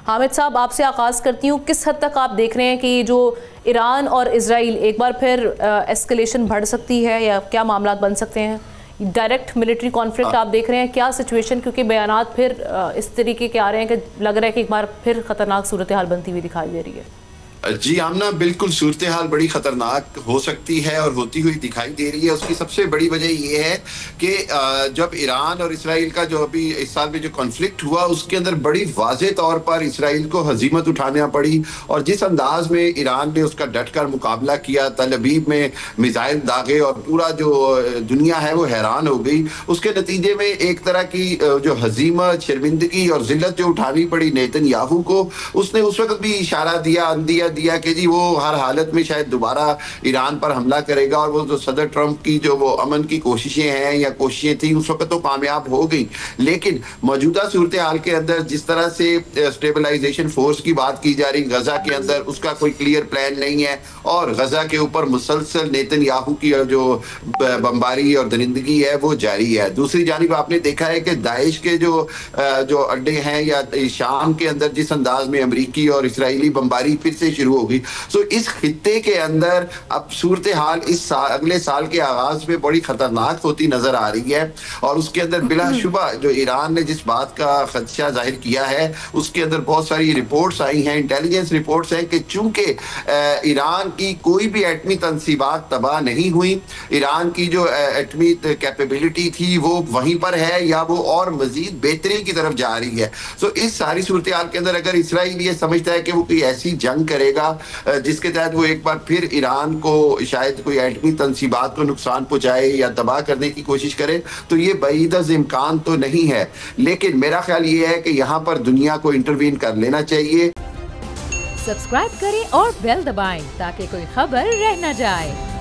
हामिद साहब, आपसे आगाज़ करती हूँ, किस हद तक आप देख रहे हैं कि जो ईरान और इजराइल एक बार फिर एस्केलेशन बढ़ सकती है या क्या मामला बन सकते हैं? डायरेक्ट मिलिट्री कॉन्फ्लिक्ट आप देख रहे हैं, क्या सिचुएशन, क्योंकि बयानात फिर इस तरीके के आ रहे हैं कि लग रहा है कि एक बार फिर खतरनाक सूरत हाल बनती हुई दिखाई दे रही है। जी आमना, बिल्कुल सूरत हाल बड़ी खतरनाक हो सकती है और होती हुई दिखाई दे रही है। उसकी सबसे बड़ी वजह ये है कि जब ईरान और इसराइल का जो अभी इस साल में जो कॉन्फ्लिक्ट हुआ, उसके अंदर बड़ी वाज़े तौर पर इसराइल को हजीमत उठाना पड़ी और जिस अंदाज में ईरान ने उसका डट कर मुकाबला किया, तल अवीव में मिसाइल दागे और पूरा जो दुनिया है वो हैरान हो गई। उसके नतीजे में एक तरह की जो हजीमत, शर्मिंदगी और जिल्लत जो उठानी पड़ी नेतन्याहू को, उसने उस वक्त भी इशारा दिया कि जी वो हर हालत में शायद दोबारा ईरान पर हमला करेगा और वो जो सदर ट्रंप की जो वो अमन की कोशिशें हैं या कोशिशें थी उस वक्त तो कामयाब हो गई। लेकिन मौजूदा सूरत हाल के अंदर जिस तरह से स्टेबलाइजेशन फोर्स की बात की जा रही गजा के अंदर, उसका कोई क्लियर प्लान नहीं है और गजा के ऊपर मुसलसल नेतन्याहू की जो बमबारी और दरिंदगी है वो जारी है। दूसरी जानिब आपने देखा है कि दाइश के जो अड्डे हैं या शाम के अंदर जिस अंदाज में अमरीकी और इसराइली बमबारी फिर से शुरू हो गई। सो इस खित्ते के अंदर अब सूरत हाल अगले साल के आगाज में बड़ी खतरनाक होती नजर आ रही है और उसके अंदर बिलाशुबा जो ईरान ने जिस बात का खदशा जाहिर किया है, उसके अंदर बहुत सारी रिपोर्ट्स आई हैं, इंटेलिजेंस रिपोर्ट्स हैं कि चूंकि ईरान की कोई भी एटमी तनसीबात तबाह नहीं हुई, ईरान की जो एटमी कैपेबिलिटी थी वो वहीं पर है या वो और मजीद बेहतरी की तरफ जा रही है। सो इस सारी सूरत हाल के अंदर अगर इसराइल ये समझता है कि वो कोई ऐसी जंग करेगा जिसके तहत वो एक बार फिर ईरान को शायद कोई एटमी तनसीबात को नुकसान पहुंचाए या तबाह करने की कोशिश करे, तो ये बईद इम्कान तो नहीं है। लेकिन मेरा ख्याल ये है कि यहाँ पर दुनिया को इंटरवीन कर लेना चाहिए। सब्सक्राइब करें और बेल दबाएं ताकि कोई खबर रह न जाए।